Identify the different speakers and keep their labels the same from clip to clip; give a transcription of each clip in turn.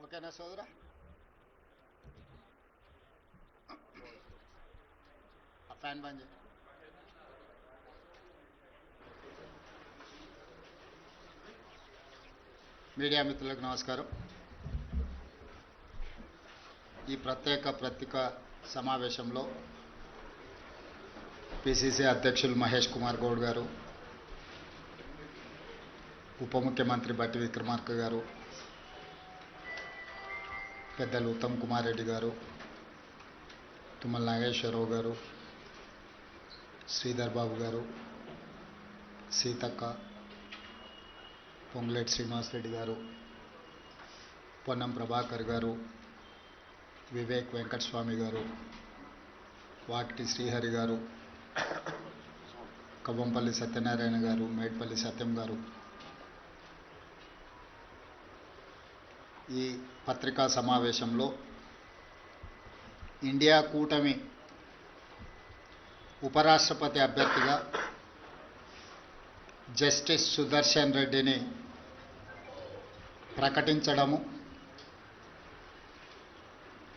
Speaker 1: ఓకేనా సోదరా? ఆ ఫ్యాన్ బంద్ చేయి. మీడియా మిత్రులకు నమస్కారం. ఈ ప్రత్యేక పత్రికా సమావేశంలో పిసిసి అధ్యక్షులు మహేష్ కుమార్ గౌడ్ గారు, ఉప ముఖ్యమంత్రి బట్టి విక్రమార్క గారు, పెద్దలు ఉత్తమ్ కుమార్ రెడ్డి గారు, తుమ్మల నాగేశ్వరరావు గారు, శ్రీధర్ బాబు గారు, సీతక్క, పొంగులేటి శ్రీనివాసరెడ్డి గారు, పొన్నం ప్రభాకర్ గారు, వివేక్ వెంకటస్వామి గారు, వాకిటి శ్రీహరి గారు, కవ్వంపల్లి సత్యనారాయణ గారు, మేడ్పల్లి సత్యం గారు, ఈ పత్రికా సమావేశంలో ఇండియా కూటమి ఉపరాష్ట్రపతి అభ్యర్థిగా జస్టిస్ సుదర్శన్ రెడ్డిని ప్రకటించడము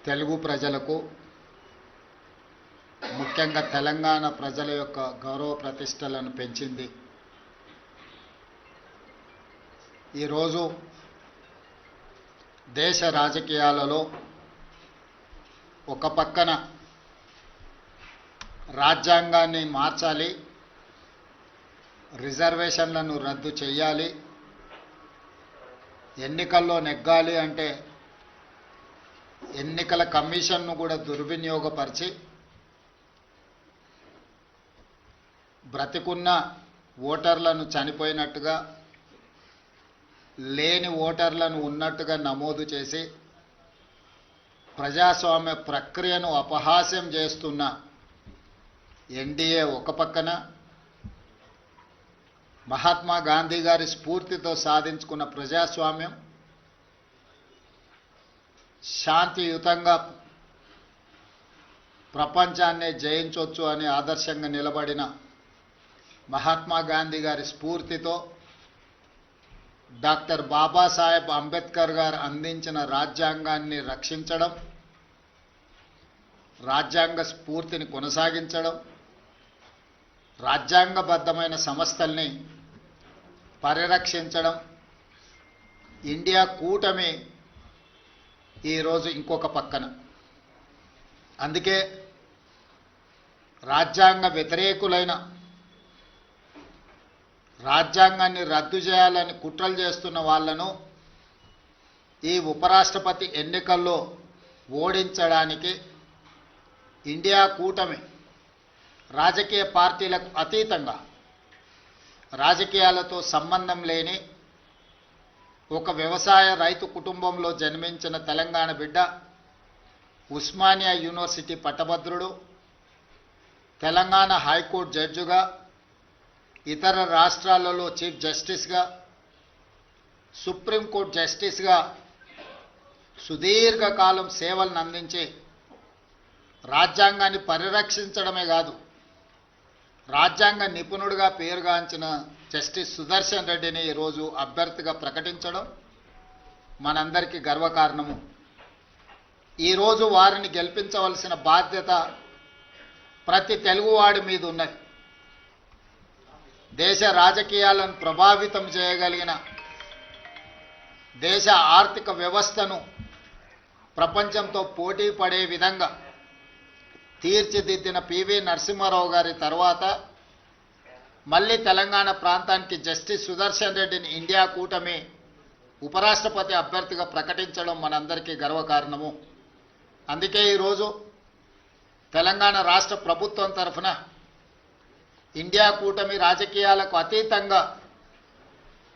Speaker 1: తెలుగు ప్రజలకు, ముఖ్యంగా తెలంగాణ ప్రజల యొక్క గౌరవ ప్రతిష్టలను పెంచింది. ఈరోజు దేశ రాజకీయాలలో ఒక పక్కన రాజ్యాంగాన్ని మార్చాలి, రిజర్వేషన్లను రద్దు చేయాలి, ఎన్నికల్లో నెగ్గాలి అంటే ఎన్నికల కమిషన్ను కూడా దుర్వినియోగపరిచి బ్రతికున్న ఓటర్లను చనిపోయినట్టుగా, లేని ఓటర్లను ఉన్నట్టుగా నమోదు చేసి ప్రజాస్వామ్య ప్రక్రియను అపహాస్యం చేస్తున్న ఎన్డీఏ ఒక పక్కన, మహాత్మా గాంధీ గారి స్ఫూర్తితో సాధించుకున్న ప్రజాస్వామ్యం, శాంతియుతంగా ప్రపంచాన్నే జయించవచ్చు అని ఆదర్శంగా నిలబడిన మహాత్మా గాంధీ గారి స్ఫూర్తితో డాక్టర్ బాబాసాహెబ్ అంబేద్కర్ గారు అందించిన రాజ్యాంగాన్ని రక్షించడం, రాజ్యాంగ స్ఫూర్తిని కొనసాగించడం, రాజ్యాంగబద్ధమైన సంస్థల్ని పరిరక్షించడం, ఇండియా కూటమి ఈరోజు ఇంకొక పక్కన. అందుకే రాజ్యాంగ వ్యతిరేకులైన, రాజ్యాంగాన్ని రద్దు చేయాలని కుట్రలు చేస్తున్న వాళ్లను ఈ ఉపరాష్ట్రపతి ఎన్నికల్లో ఓడించడానికి ఇండియా కూటమి రాజకీయ పార్టీలకు అతీతంగా, రాజకీయాలతో సంబంధం లేని ఒక వ్యవసాయ రైతు కుటుంబంలో జన్మించిన తెలంగాణ బిడ్డ, ఉస్మానియా యూనివర్సిటీ పట్టభద్రుడు, తెలంగాణ హైకోర్టు జడ్జిగా, ఇతర రాష్ట్రాలలో చీఫ్ జస్టిస్గా, సుప్రీంకోర్టు జస్టిస్గా సుదీర్ఘకాలం సేవలను అందించి రాజ్యాంగాన్ని పరిరక్షించడమే కాదు, రాజ్యాంగ నిపుణుడిగా పేరుగాంచిన జస్టిస్ సుదర్శన్ రెడ్డిని ఈరోజు అభ్యర్థిగా ప్రకటించడం మనందరికీ గర్వకారణము. ఈరోజు వారిని గెలిపించవలసిన బాధ్యత ప్రతి తెలుగువాడి మీద ఉన్నది. దేశ రాజకీయాలను ప్రభావితం చేయగలిగిన, దేశ ఆర్థిక వ్యవస్థను ప్రపంచంతో పోటీ పడే విధంగా తీర్చిదిద్దిన పివి నరసింహారావు గారి తర్వాత మళ్ళీ తెలంగాణ ప్రాంతానికి జస్టిస్ సుదర్శన్ రెడ్డిని ఇండియా కూటమి ఉపరాష్ట్రపతి అభ్యర్థిగా ప్రకటించడం మనందరికీ గర్వకారణము. అందుకే ఈరోజు తెలంగాణ రాష్ట్ర ప్రభుత్వం తరఫున ఇండియా కూటమి రాజకీయాలకు అతీతంగా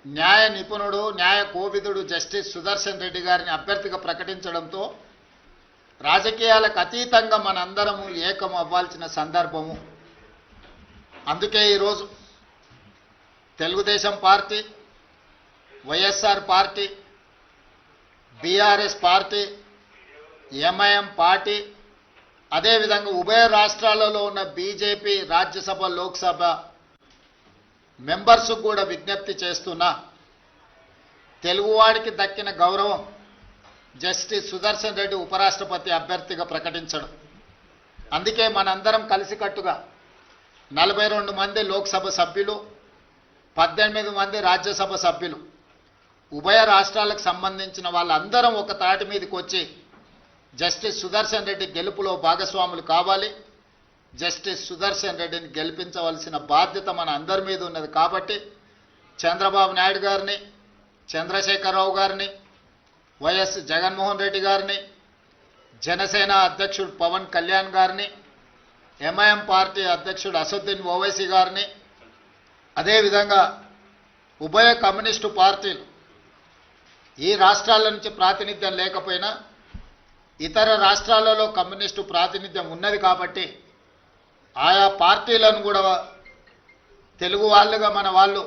Speaker 1: న్యాయ నిపుణుడు, న్యాయ కోవిదుడు జస్టిస్ సుదర్శన్ రెడ్డి గారిని అభ్యర్థిగా ప్రకటించడంతో రాజకీయాలకు అతీతంగా మనందరము ఏకం అవ్వాల్సిన సందర్భము. అందుకే ఈరోజు Telugu Desam party, YSR party, BRS party, MIM party, అదేవిధంగా ఉభయ రాష్ట్రాలలో ఉన్న బీజేపీ రాజ్యసభ, లోక్సభ మెంబర్స్ కూడా విజ్ఞప్తి చేస్తున్నా, తెలుగువాడికి దక్కిన గౌరవం, జస్టిస్ సుదర్శన్ రెడ్డి ఉపరాష్ట్రపతి అభ్యర్థిగా ప్రకటించడం. అందుకే మనందరం కలిసికట్టుగా 42 మంది లోక్సభ సభ్యులు, 18 మంది రాజ్యసభ సభ్యులు, ఉభయ రాష్ట్రాలకు సంబంధించిన వాళ్ళందరం ఒక తాటి మీదకి వచ్చి జస్టిస్ సుదర్శన్ రెడ్డి గెలుపులో భాగస్వాములు కావాలి. జస్టిస్ సుదర్శన్ రెడ్డిని గెలిపించవలసిన బాధ్యత మన అందరి మీద ఉన్నది. కాబట్టి చంద్రబాబు నాయుడు గారిని, చంద్రశేఖరరావు గారిని, వైఎస్ జగన్మోహన్ రెడ్డి గారిని, జనసేన అధ్యక్షుడు పవన్ కళ్యాణ్ గారిని, ఎంఐఎం పార్టీ అధ్యక్షుడు అసదుద్దీన్ ఓవైసీ గారిని, అదేవిధంగా ఉభయ కమ్యూనిస్టు పార్టీలు ఈ రాష్ట్రాల నుంచి ప్రాతినిధ్యం లేకపోయినా ఇతర రాష్ట్రాలలో కమ్యూనిస్టు ప్రాతినిధ్యం ఉన్నది కాబట్టి ఆయా పార్టీలను కూడా తెలుగు వాళ్ళుగా మన వాళ్ళు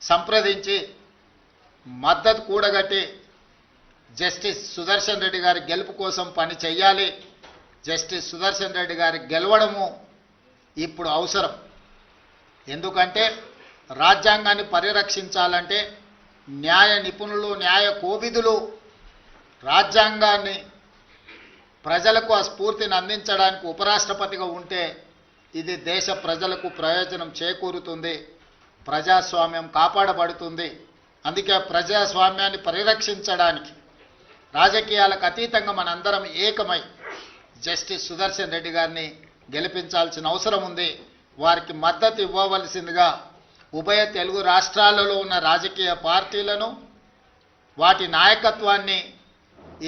Speaker 1: సంప్రదించి మద్దతు కూడగట్టి జస్టిస్ సుదర్శన్ రెడ్డి గారి గెలుపు కోసం పని చేయాలి. జస్టిస్ సుదర్శన్ రెడ్డి గారి గెలవడము ఇప్పుడు అవసరం. ఎందుకంటే రాజ్యాంగాన్ని పరిరక్షించాలంటే న్యాయ నిపుణులు, న్యాయ కోవిదులు రాజ్యాంగాన్ని ప్రజలకు ఆ స్ఫూర్తిని అందించడానికి ఉపరాష్ట్రపతిగా ఉంటే ఇది దేశ ప్రజలకు ప్రయోజనం చేకూరుతుంది, ప్రజాస్వామ్యం కాపాడబడుతుంది. అందుకే ప్రజాస్వామ్యాన్ని పరిరక్షించడానికి రాజకీయాలకు అతీతంగా మనందరం ఏకమై జస్టిస్ సుదర్శన్ రెడ్డి గారిని గెలిపించాల్సిన అవసరం ఉంది. వారికి మద్దతు ఇవ్వవలసిందిగా ఉభయ తెలుగు రాష్ట్రాలలో ఉన్న రాజకీయ పార్టీలను, వాటి నాయకత్వాన్ని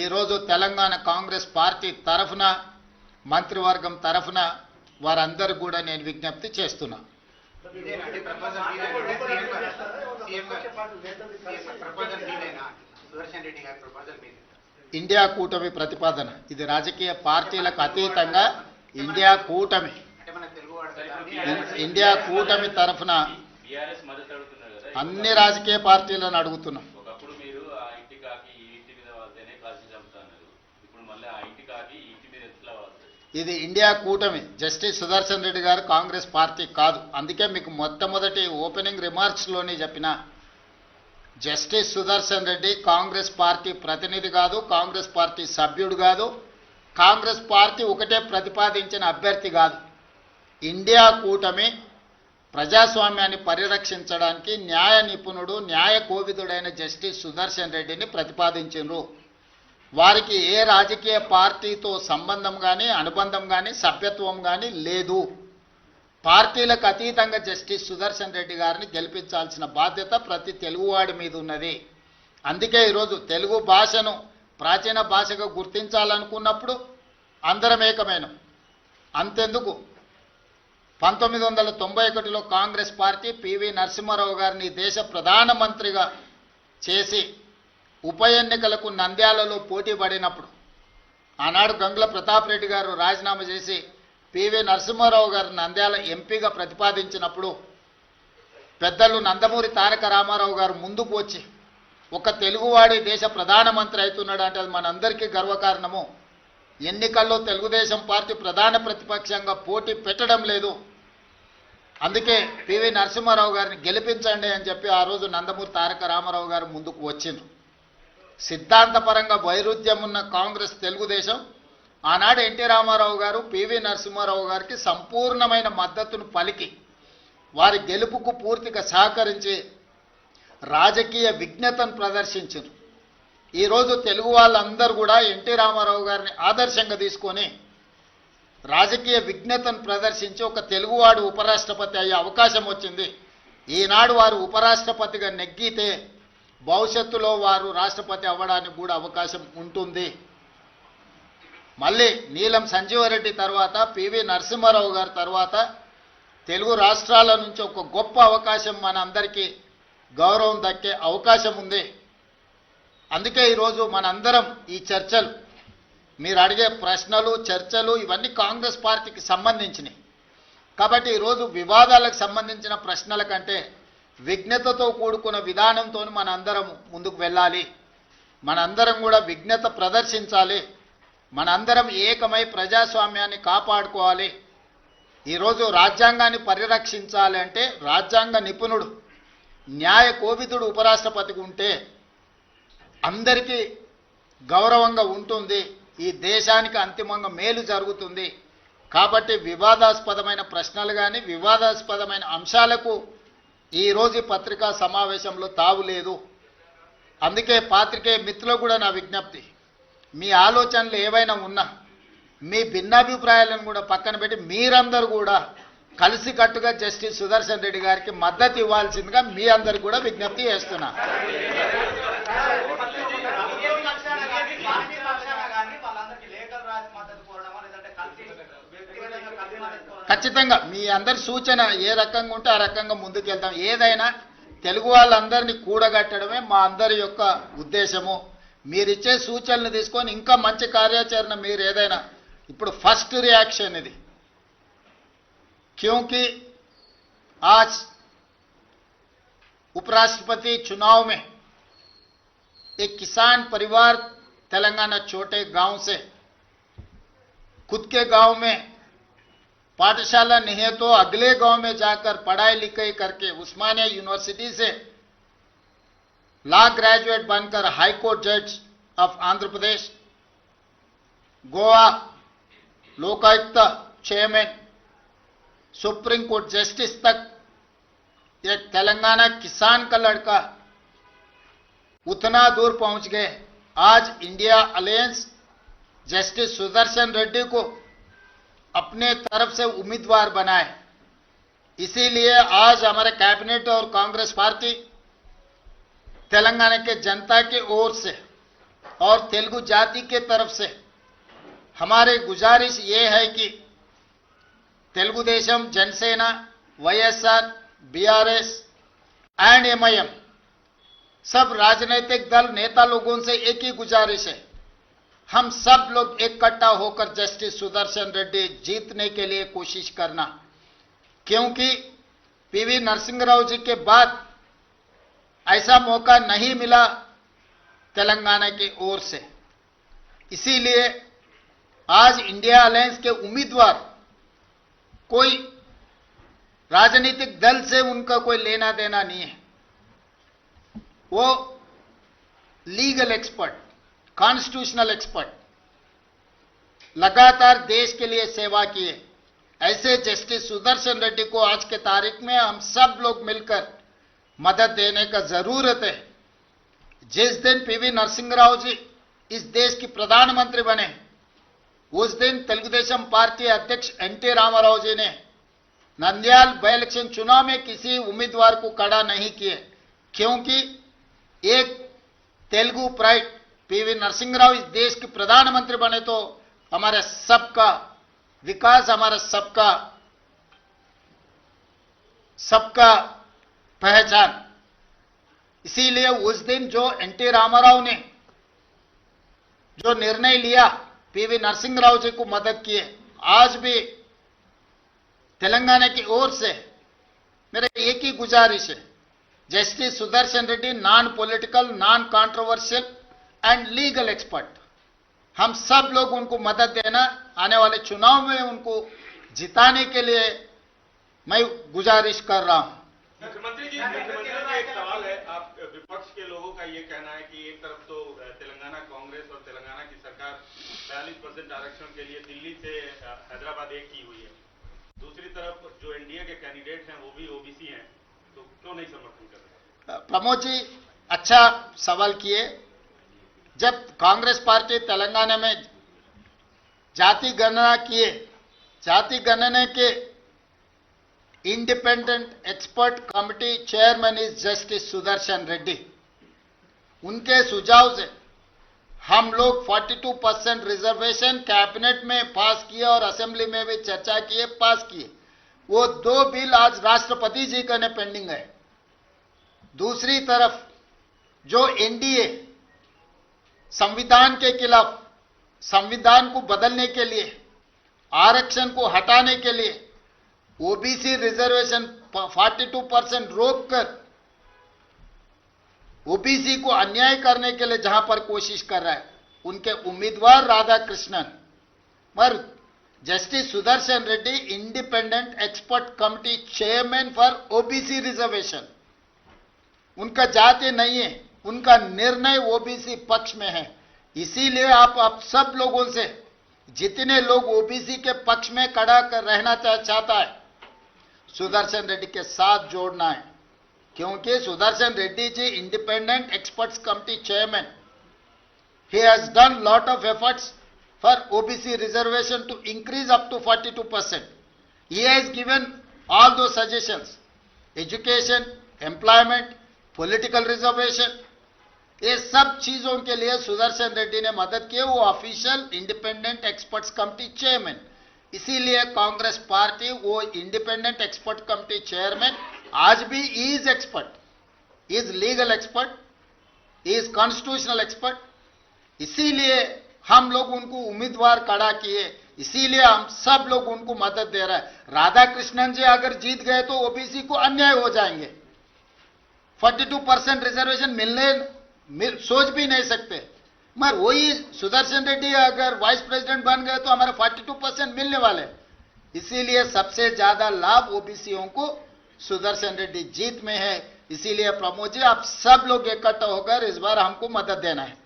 Speaker 1: ఈరోజు తెలంగాణ కాంగ్రెస్ పార్టీ తరఫున, మంత్రివర్గం తరఫున వారందరూ కూడా నేను విజ్ఞప్తి చేస్తున్నా. ఇండియా కూటమి ప్రతిపాదన ఇది రాజకీయ పార్టీలకు అతీతంగా ఇండియా కూటమి తరఫున అన్ని రాజకీయ పార్టీలను అడుగుతున్నాం. ఇది ఇండియా కూటమి. జస్టిస్ సుదర్శన్ రెడ్డి గారు కాంగ్రెస్ పార్టీ కాదు. అందుకే మీకు మొట్టమొదటి ఓపెనింగ్ రిమార్క్స్లోనే చెప్పిన జస్టిస్ సుదర్శన్ రెడ్డి కాంగ్రెస్ పార్టీ ప్రతినిధి కాదు, కాంగ్రెస్ పార్టీ సభ్యుడు కాదు, కాంగ్రెస్ పార్టీ ఒకటే ప్రతిపాదించిన అభ్యర్థి కాదు. ఇండియా కూటమి ప్రజాస్వామ్యాన్ని పరిరక్షించడానికి న్యాయ నిపుణుడు, న్యాయ కోవిదుడైన జస్టిస్ సుదర్శన్ రెడ్డిని ప్రతిపాదించారు. వారికి ఏ రాజకీయ పార్టీతో సంబంధం కానీ, అనుబంధం కానీ, సభ్యత్వం కానీ లేదు. పార్టీలకు అతీతంగా జస్టిస్ సుదర్శన్ రెడ్డి గారిని గెలిపించాల్సిన బాధ్యత ప్రతి తెలుగువాడి మీద ఉన్నది. అందుకే ఈరోజు తెలుగు భాషను ప్రాచీన భాషగా గుర్తించాలనుకున్నప్పుడు అందరం ఏకమైనం. అంతెందుకు 1991లో కాంగ్రెస్ పార్టీ పివి నరసింహారావు గారిని దేశ ప్రధానమంత్రిగా చేసి ఉప ఎన్నికలకు నంద్యాలలో పోటీ పడినప్పుడు ఆనాడు గంగుల ప్రతాప్ రెడ్డి గారు రాజీనామా చేసి పివి నరసింహారావు గారు నంద్యాల ఎంపీగా ప్రతిపాదించినప్పుడు పెద్దలు నందమూరి తారక రామారావు గారు ముందుకు వచ్చి ఒక తెలుగువాడి దేశ ప్రధానమంత్రి అవుతున్నాడు అంటే అది మనందరికీ గర్వకారణము. ఎన్నికల్లో తెలుగుదేశం పార్టీ ప్రధాన ప్రతిపక్షంగా పోటీ పెట్టడం లేదు, అందుకే పివి నరసింహారావు గారిని గెలిపించండి అని చెప్పి ఆ రోజు నందమూరి తారక రామారావు గారు ముందుకు వచ్చిండ్రు. సిద్ధాంతపరంగా వైరుధ్యం ఉన్న కాంగ్రెస్, తెలుగుదేశం ఆనాడు ఎన్టీ రామారావు గారు పివి నరసింహారావు గారికి సంపూర్ణమైన మద్దతును పలికి వారి గెలుపుకు పూర్తిగా సహకరించి రాజకీయ విజ్ఞతను ప్రదర్శించారు. ఈరోజు తెలుగు వాళ్ళందరూ కూడా ఎన్టీ రామారావు గారిని ఆదర్శంగా తీసుకొని రాజకీయ విజ్ఞతను ప్రదర్శించి ఒక తెలుగువాడు ఉపరాష్ట్రపతి అయ్యే అవకాశం వచ్చింది. ఈనాడు వారు ఉపరాష్ట్రపతిగా నెగ్గితే భవిష్యత్తులో వారు రాష్ట్రపతి అవ్వడానికి కూడా అవకాశం ఉంటుంది. మళ్ళీ నీలం సంజీవరెడ్డి తర్వాత పివి నరసింహారావు గారి తర్వాత తెలుగు రాష్ట్రాల నుంచి ఒక గొప్ప అవకాశం మన అందరికీ గౌరవం దక్కే అవకాశం ఉంది. అందుకే ఈరోజు మనందరం ఈ చర్చలు, మీరు అడిగే ప్రశ్నలు, చర్చలు ఇవన్నీ కాంగ్రెస్ పార్టీకి సంబంధించినవి. కాబట్టి ఈరోజు వివాదాలకు సంబంధించిన ప్రశ్నల కంటే విజ్ఞతతో కూడుకున్న విధానంతో మనందరం ముందుకు వెళ్ళాలి. మనందరం కూడా విజ్ఞత ప్రదర్శించాలి. మనందరం ఏకమై ప్రజాస్వామ్యాన్ని కాపాడుకోవాలి. ఈరోజు రాజ్యాంగాన్ని పరిరక్షించాలి అంటే రాజ్యాంగ నిపుణుడు, న్యాయ కోవిదుడు ఉపరాష్ట్రపతికి ఉంటే అందరికీ గౌరవంగా ఉంటుంది, ఈ దేశానికి అంతిమంగా మేలు జరుగుతుంది. కాబట్టి వివాదాస్పదమైన ప్రశ్నలు కానీ వివాదాస్పదమైన అంశాలకు ఈరోజు పత్రికా సమావేశంలో తావు లేదు. అందుకే పాత్రికేయ మిత్రులకు కూడా నా విజ్ఞప్తి, మీ ఆలోచనలు ఏవైనా ఉన్నా మీ భిన్నాభిప్రాయాలను కూడా పక్కన పెట్టి మీరందరూ కూడా కలిసికట్టుగా జస్టిస్ సుదర్శన్ రెడ్డి గారికి మద్దతు ఇవ్వాల్సిందిగా మీ అందరికి కూడా విజ్ఞప్తి చేస్తున్నా. ఖచ్చితంగా మీ అందరి సూచన ఏ రకంగా ఉంటే ఆ రకంగా ముందుకెళ్తాం. ఏదైనా తెలుగు వాళ్ళందరినీ కూడగట్టడమే మా అందరి యొక్క ఉద్దేశము. మీరిచ్చే సూచనలు తీసుకొని ఇంకా మంచి కార్యాచరణ మీరు ఏదైనా ఇప్పుడు ఫస్ట్ रिएक्शन ఇది, क्योंकि आज उपराष्ट्रपति चुनाव में एक किसान परिवार तेलंगाना छोटे गांव से खुद के गांव में पाठशाला नहीं है तो अगले गांव में जाकर पढ़ाई लिखाई करके उस्मानिया यूनिवर्सिटी से लॉ ग्रेजुएट बनकर हाई कोर्ट जज of Andhra Pradesh, Goa Lokayukta chairman, supreme court justice तक एक तेलंगाना किसान का लड़का उतना दूर पहुंच गए. आज India alliance justice Sudarshan Reddy को अपने तरफ से उम्मीदवार बनाए. इसीलिए आज हमारे कैबिनेट और कांग्रेस पार्टी तेलंगाना के जनता की ओर से और तेलुगु जाति के तरफ से हमारी गुजारिश ये है कि Telugu Desam, Jana Sena, YSR, BRS and MIM सब राजनीतिक दल नेता लोगों से एक ही गुजारिश है, हम सब लोग इकट्ठा होकर जस्टिस सुदर्शन रेड्डी जीतने के लिए कोशिश करना. क्योंकि पीवी नरसिंह राव जी के बाद ऐसा मौका नहीं मिला तेलंगाना की ओर से. इसीलिए आज इंडिया अलायंस के उम्मीदवार कोई राजनीतिक दल से उनका कोई लेना देना नहीं है, वो लीगल एक्सपर्ट, कॉन्स्टिट्यूशनल एक्सपर्ट, लगातार देश के लिए सेवा किए. ऐसे जस्टिस सुदर्शन रेड्डी को आज के तारीख में हम सब लोग मिलकर मदद देने का जरूरत है. जिस दिन पीवी नरसिंह राव जी इस देश की प्रधानमंत्री बने उस दिन तेलुगुदेशम पार्टी अध्यक्ष एनटी रामाराव जी ने नंद्याल बाई इलेक्शन चुनाव में किसी उम्मीदवार को खड़ा नहीं किए, क्योंकि एक तेलुगु प्राइड पीवी नरसिंह राव इस देश के प्रधानमंत्री बने तो हमारे सबका विकास, हमारा सबका पहचान. इसीलिए उस दिन जो एनटी रामाराव ने जो निर्णय लिया पीवी नरसिंह राव जी को मदद किए, आज भी तेलंगाना की ओर से मेरा एक ही गुजारिश है, justice Sudarshan Reddy non political, non controversial and legal expert, हम सब लोग उनको मदद देना. आने वाले चुनाव में उनको जिताने के लिए मैं गुजारिश कर रहा हूं.
Speaker 2: मुख्यमंत्री जी एक सवाल है, आप विपक्ष के लोगों का ये कहना है कि एक तरफ तो तेलंगाना कांग्रेस और तेलंगाना की सरकार 42% आरक्षण के लिए दिल्ली से हैदराबाद एक की हुई है, दूसरी तरफ जो एनडीए के कैंडिडेट हैं वो भी ओबीसी हैं, तो क्यों नहीं समर्थन कर रहे?
Speaker 1: प्रमोद जी अच्छा सवाल किए. जब कांग्रेस पार्टी तेलंगाना में जाति गणना किए, जाति गणना के independent expert committee chairman is justice Sudarshan Reddy, उनके सुझाव से हम लोग 42% रिजर्वेशन कैबिनेट में पास किए और असेंबली में भी चर्चा किए, पास किए. वो 2 बिल आज राष्ट्रपति जी का पेंडिंग है. दूसरी तरफ जो एनडीए संविधान के खिलाफ, संविधान को बदलने के लिए, आरक्षण को हटाने के लिए ओबीसी रिजर्वेशन 42% रोककर ओबीसी को अन्याय करने के लिए जहां पर कोशिश कर रहा है, उनके उम्मीदवार राधा कृष्णन पर justice Sudarshan Reddy independent expert committee chairman for OBC reservation, उनका जाति नहीं है, उनका निर्णय ओबीसी पक्ष में है. इसीलिए आप सब लोगों से, जितने लोग ओबीसी के पक्ष में खड़ा कर रहना चाहता है, सुदर्शन रेड्डी के साथ जोड़ना है, क्योंकि Sudarshan Reddy ji independent experts committee chairman, he has done lot of efforts for OBC reservation to increase up to 42%. He has given all those suggestions, education, employment, political reservation, ये सब चीजों के लिए सुदर्शन रेड्डी ने मदद की, वो official independent experts committee chairman. इसीलिए कांग्रेस पार्टी वो इंडिपेंडेंट एक्सपर्ट कमिटी चेयरमैन आज भी is expert, is legal expert, is constitutional expert. इसीलिए हम लोग उनको उम्मीदवार खड़ा किए, इसीलिए हम सब लोग उनको मदद दे रहे हैं। राधा कृष्णन जी अगर जीत गए तो ओबीसी को अन्याय हो जाएंगे, 42% रिजर्वेशन सोच भी नहीं सकते। मगर वही सुदर्शन रेड्डी अगर वाइस प्रेसिडेंट बन गए तो हमारे 42% मिलने वाले। इसीलिए सबसे ज्यादा लाभ ओबीसीओं को सुदर्शन रेड्डी जीत में है। इसीलिए प्रमोद जी आप सब लोग इकट्ठा होकर इस बार हमको मदद देना है।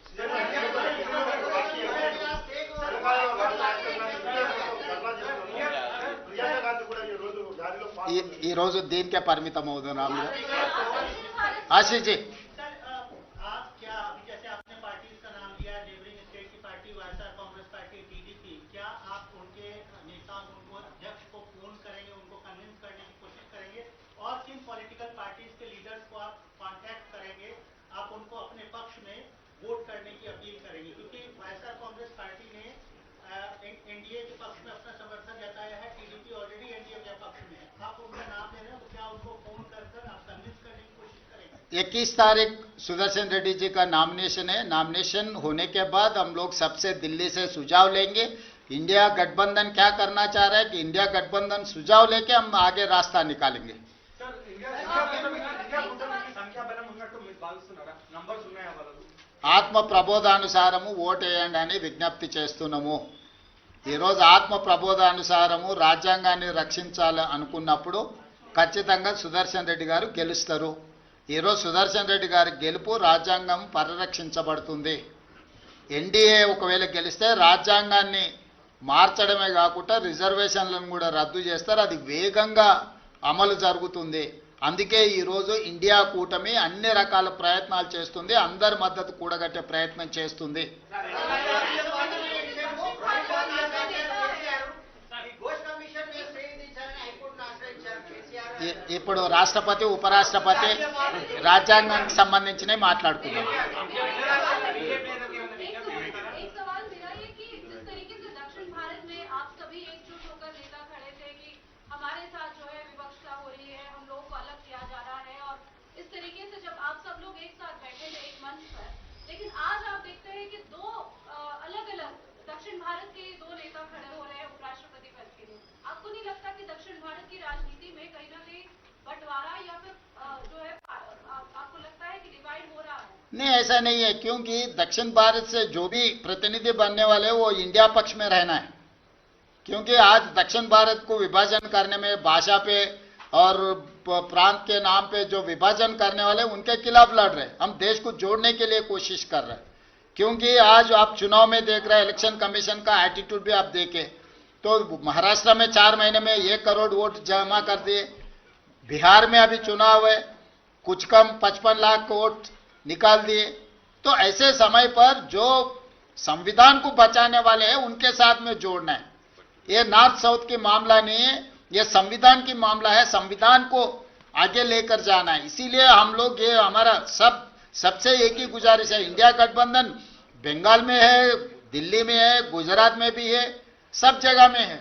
Speaker 1: ఈ రోజు దీనికే పరిమితం అవుతున్నాం। ఆశీష్ जी,
Speaker 3: एनडीए के पक्ष में अपना समर्थन जताया है, टीडीपी ऑलरेडी एनडीए के पक्ष में है, आप उनका नाम ले रहे हैं तो क्या उनको फोन कर आप कन्विंस करने की कोशिश करेंगे?
Speaker 1: 21 तारीख सुदर्शन रेड्डी जी का नॉमिनेशन है। नॉमिनेशन होने के बाद हम लोग सबसे दिल्ली से सुझाव लेंगे। इंडिया गठबंधन क्या करना चाह रहा है कि इंडिया गठबंधन सुझाव लेके हम आगे रास्ता निकालेंगे। ఆత్మ ప్రబోధానుసారము ఓటేయండి అని విజ్ఞప్తి చేస్తున్నాము। ఈరోజు ఆత్మ ప్రబోధానుసారము రాజ్యాంగాన్ని రక్షించాలి అనుకున్నప్పుడు ఖచ్చితంగా సుదర్శన్ రెడ్డి గారు గెలుస్తారు। ఈరోజు సుదర్శన్ రెడ్డి గారి గెలుపు రాజ్యాంగం పరిరక్షించబడుతుంది। ఎన్డీఏ ఒకవేళ గెలిస్తే రాజ్యాంగాన్ని మార్చడమే కాకుండా రిజర్వేషన్లను కూడా రద్దు చేస్తారు, అది వేగంగా అమలు జరుగుతుంది। అందుకే ఈరోజు ఇండియా కూటమి అన్ని రకాల ప్రయత్నాలు చేస్తుంది, అందరి మద్దతు కూడగట్టే ప్రయత్నం చేస్తుంది। ఇప్పుడు రాష్ట్రపతి ఉపరాష్ట్రపతి రాజ్యాంగానికి సంబంధించినవి మాట్లాడుకున్నాం। नहीं, ऐसा नहीं है, क्योंकि दक्षिण भारत से जो भी प्रतिनिधि बनने वाले वो इंडिया पक्ष में रहना है। क्योंकि आज दक्षिण भारत को विभाजन करने में भाषा पे और प्रांत के नाम पे जो विभाजन करने वाले उनके खिलाफ लड़ रहे, हम देश को जोड़ने के लिए कोशिश कर रहे हैं। क्योंकि आज आप चुनाव में देख रहे हैं, इलेक्शन कमीशन का एटीट्यूड भी आप देखे तो महाराष्ट्र में 4 महीने में 1 करोड़ वोट जमा कर दिए, बिहार में अभी चुनाव है, कुछ कम 55 लाख वोट निकाल दिए। तो ऐसे समय पर जो संविधान को बचाने वाले हैं उनके साथ में जोड़ना है। ये नॉर्थ साउथ की मामला नहीं है, ये संविधान की मामला है, संविधान को आगे लेकर जाना है। इसीलिए हम लोग, ये हमारा सबसे एक ही गुजारिश है, इंडिया गठबंधन बंगाल में है, दिल्ली में है, गुजरात में भी है, सब जगह में है।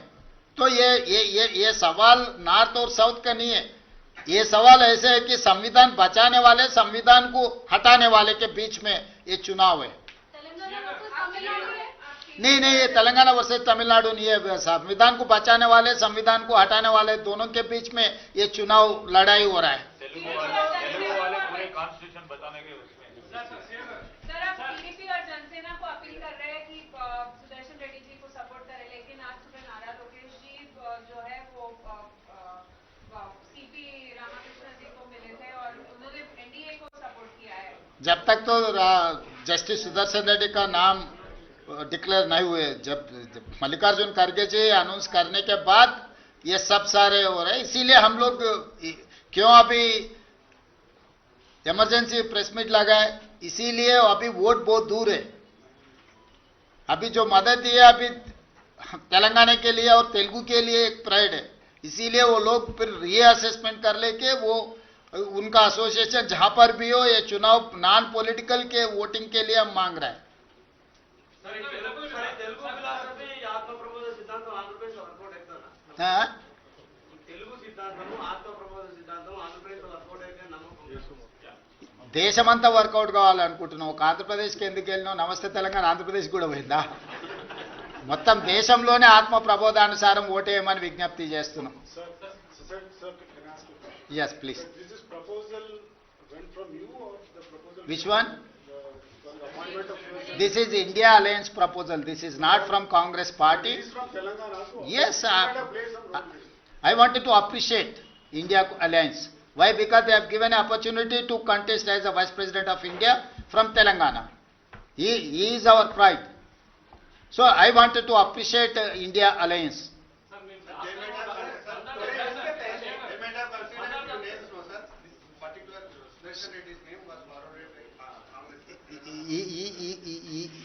Speaker 1: तो ये सवाल नॉर्थ और साउथ का नहीं है, ये सवाल ऐसे है कि संविधान बचाने वाले, संविधान को हटाने वाले के बीच में ये चुनाव है। नहीं, ये तेलंगाना वर्सेस तमिलनाडु नहीं है, संविधान को बचाने वाले, संविधान को हटाने वाले दोनों के बीच में ये चुनाव लड़ाई हो रहा है। जब तक तो जस्टिस सुदर्शन रेड्डी का नाम डिक्लेयर नहीं हुए। जब मल्लिकार्जुन खड़गे जी अनाउंस करने के बाद ये सब सारे हो रहे हैं, इसीलिए हम लोग क्यों अभी इमरजेंसी प्रेस मीट लगाए, इसीलिए अभी वोट बहुत दूर है। अभी जो मदद दी है अभी तेलंगाना के लिए और तेलुगु के लिए एक प्राइड है, इसीलिए वो लोग फिर रीअसेसमेंट कर लेके वो उनका एसोसिएशन जहां पर भी हो ये चुनाव नॉन पॉलिटिकल के वोटिंग के लिए हम मांग रहे हैं।
Speaker 4: సరే తెలుగు ఫిలాసఫీ ఆత్మ ప్రబోధ సిద్ధాంతం ఆంధ్రప్రదేశ్ వర్కౌట్ అవుతుందా?
Speaker 1: हाँ?
Speaker 4: తెలుగు సిద్ధాంతము ఆత్మ ప్రబోధ సిద్ధాంతం ఆంధ్రప్రదేశ్ వర్కౌట్ అయితే నమ్మకం.
Speaker 1: దేశమంతా వర్కౌట్ కావాలనుకుంటున్నాం. ఒక ఆంధ్రప్రదేశ్కి ఎందుకు వెళ్ళినాం? నమస్తే తెలంగాణ ఆంధ్రప్రదేశ్ కూడా పోయిందా? మొత్తం దేశంలోనే ఆత్మ ప్రబోధానుసారం ఓటేయమని విజ్ఞప్తి చేస్తున్నాం.
Speaker 5: Sir, can I ask you a question?
Speaker 1: Yes, please.
Speaker 5: Sir, this proposal went from you or the proposal?
Speaker 1: Which one?
Speaker 5: The appointment of yours?
Speaker 1: This is India Alliance proposal. This is not from Congress party.
Speaker 5: It is from Telangana also.
Speaker 1: Yes,
Speaker 5: You might have played some role in this.
Speaker 1: I wanted to appreciate India Alliance. Why? Because they have given an opportunity to contest as a Vice President of India from Telangana. He is our pride. So I wanted to appreciate India Alliance.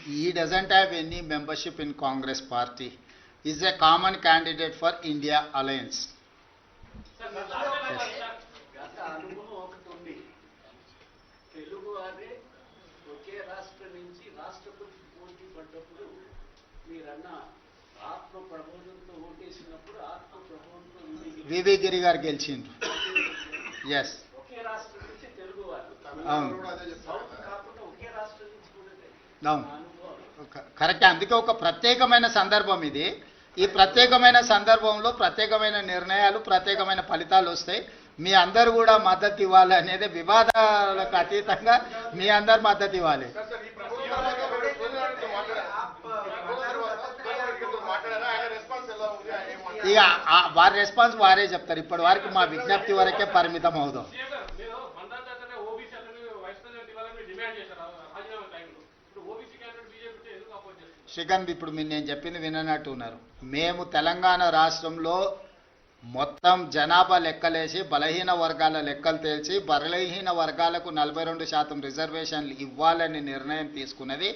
Speaker 1: He doesn't have any membership in Congress party. He is a common candidate for India Alliance.
Speaker 4: గత అనుభవం ఒకటి ఉంది. తెలుగు వారే ఒకే రాష్ట్రం నుంచి రాష్ట్రపతి పోటీ పడ్డప్పుడు మీరన్న ఆత్మ ప్రబోధంతో ఓటేసినప్పుడు ఆత్మ ప్రబోధంతో
Speaker 1: వివి గిరి గారు గెలిచిండ్రు. ఎస్,
Speaker 4: ఒకే రాష్ట్రం నుంచి తెలుగు వారు
Speaker 1: అవును
Speaker 4: సౌత్ కాకుండా ఒకే రాష్ట్రం నుంచి కూడా
Speaker 1: అవును
Speaker 4: అనుభవం.
Speaker 1: కరెక్ట్. అందుకే ఒక ప్రత్యేకమైన సందర్భం ఇది. ఈ ప్రత్యేకమైన సందర్భంలో ప్రత్యేకమైన నిర్ణయాలు ప్రత్యేకమైన ఫలితాలు వస్తాయి. మీ అందరు కూడా మద్దతు ఇవ్వాలి అనేది, వివాదాలకు అతీతంగా మీ అందరు మద్దతు ఇవ్వాలి. ఇక వారి రెస్పాన్స్ వారే చెప్తారు. ఇప్పటి వరకు మా విజ్ఞప్తి వరకే పరిమితం అవుదాం. శ్రీకాంత్, ఇప్పుడు మీరు నేను చెప్పింది విననట్టు ఉన్నారు. మేము తెలంగాణ రాష్ట్రంలో మొత్తం జనాభా లెక్కలేసి బలహీన వర్గాల లెక్కలు తేల్చి బలహీన వర్గాలకు 42% రిజర్వేషన్లు ఇవ్వాలని నిర్ణయం తీసుకున్నది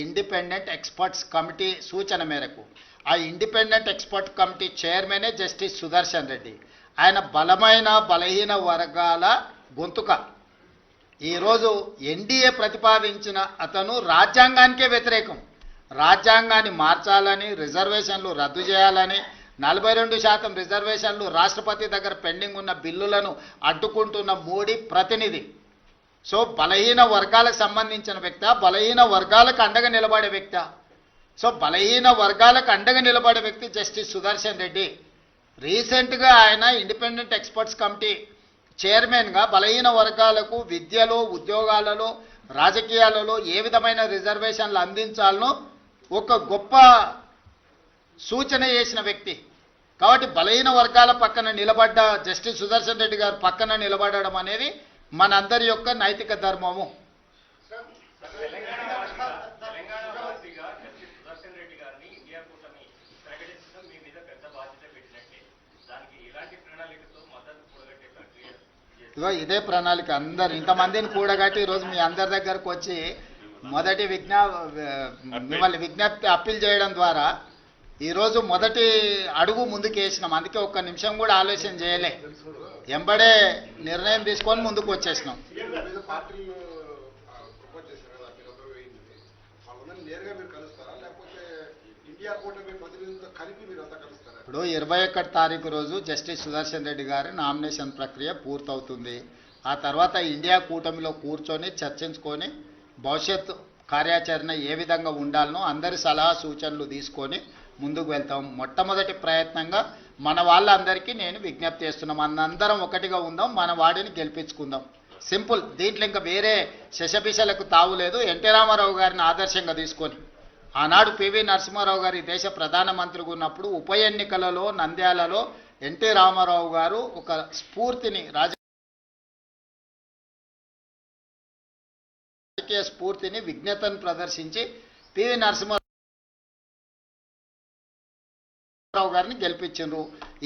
Speaker 1: ఇండిపెండెంట్ ఎక్స్పర్ట్స్ కమిటీ సూచన మేరకు. ఆ ఇండిపెండెంట్ ఎక్స్పర్ట్ కమిటీ చైర్మనే జస్టిస్ సుదర్శన్ రెడ్డి. ఆయన బలమైన బలహీన వర్గాల గొంతుక. ఈరోజు ఎన్డీఏ ప్రతిపాదించిన అతను రాజ్యాంగానికే వ్యతిరేకం. రాజ్యాంగాన్ని మార్చాలని, రిజర్వేషన్లు రద్దు చేయాలని, 42% రిజర్వేషన్లు రాష్ట్రపతి దగ్గర పెండింగ్ ఉన్న బిల్లులను అడ్డుకుంటున్న మోడీ ప్రతినిధి. సో బలహీన వర్గాలకు సంబంధించిన వ్యక్తి, బలహీన వర్గాలకు అండగా నిలబడే వ్యక్తి. సో బలహీన వర్గాలకు అండగా నిలబడే వ్యక్తి జస్టిస్ సుదర్శన్ రెడ్డి. రీసెంట్గా ఆయన ఇండిపెండెంట్ ఎక్స్పర్ట్స్ కమిటీ చైర్మన్గా బలహీన వర్గాలకు విద్యలో, ఉద్యోగాలలో, రాజకీయాలలో ఏ విధమైన రిజర్వేషన్లు అందించాలనో ఒక గొప్ప సూచన చేసిన వ్యక్తి. కాబట్టి బలహీన వర్గాల పక్కన నిలబడ్డ జస్టిస్ సుదర్శన్ రెడ్డి గారు పక్కన నిలబడడం అనేది మనందరి యొక్క నైతిక ధర్మము.
Speaker 4: తెలంగాణ వాసిగా జస్టిస్ సుదర్శన్ రెడ్డి గారిని ఇండియా కూటమి ప్రకటించడం మీ మీద పెద్ద బాధ్యత పెట్టినట్టే. దానికి ఎలాంటి ప్రణాళికతో మద్దతు కూడగట్టే ప్రక్రియ
Speaker 1: ఇగో ఇదే ప్రణాళిక. అందరు ఇంతమందిని కూడగట్టి ఈరోజు మీ అందరి దగ్గరకు వచ్చి మొదటి మిమ్మల్ని విజ్ఞప్తి అప్పీల్ చేయడం ద్వారా ఈరోజు మొదటి అడుగు ముందుకు వేసినాం. అందుకే ఒక్క నిమిషం కూడా ఆలోచన చేయలే, ఎంబడే నిర్ణయం తీసుకొని ముందుకు వచ్చేసినాం.
Speaker 5: వివిధ పార్టీలు ప్రపోజ్ చేశారు కదా, మీరందరూ వేయింది. వాళ్ళందరినీ నేరుగా మీరు కలుస్తారా లేకపోతే ఇండియా కూటమి ప్రతినిధులతో కలిపి మీరు అంతా కలుస్తారా?
Speaker 1: ఇప్పుడు 21 తారీఖు రోజు జస్టిస్ సుదర్శన్ రెడ్డి గారి నామినేషన్ ప్రక్రియ పూర్తవుతుంది. ఆ తర్వాత ఇండియా కూటమిలో కూర్చొని చర్చించుకొని భవిష్యత్ కార్యాచరణ ఏ విధంగా ఉండాలనో అందరి సలహా సూచనలు తీసుకొని ముందుకు వెళ్తాం. మొట్టమొదటి ప్రయత్నంగా మన వాళ్ళందరికీ నేను విజ్ఞప్తి చేస్తున్నాం, మనందరం ఒకటిగా ఉందాం, మన వాడిని గెలిపించుకుందాం. సింపుల్. దీంట్లో ఇంకా వేరే శశపిశలకు తావులేదు. ఎన్టీ రామారావు గారిని ఆదర్శంగా తీసుకొని ఆనాడు పివి నరసింహారావు గారి దేశ ప్రధానమంత్రిగా ఉన్నప్పుడు ఉప ఎన్నికలలో నంద్యాలలో ఎన్టీ రామారావు గారు ఒక స్ఫూర్తిని, రాజకీయ స్ఫూర్తిని, విజ్ఞతను ప్రదర్శించి పివి నరసింహారావు రామారావు గారిని గెలిపించిండ్రు.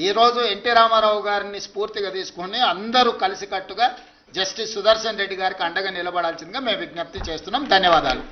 Speaker 1: ఈరోజు ఎన్టీ రామారావు గారిని స్ఫూర్తిగా తీసుకొని అందరూ కలిసికట్టుగా జస్టిస్ సుదర్శన్ రెడ్డి గారికి అండగా నిలబడాల్సిందిగా మేము విజ్ఞప్తి చేస్తున్నాం. ధన్యవాదాలు.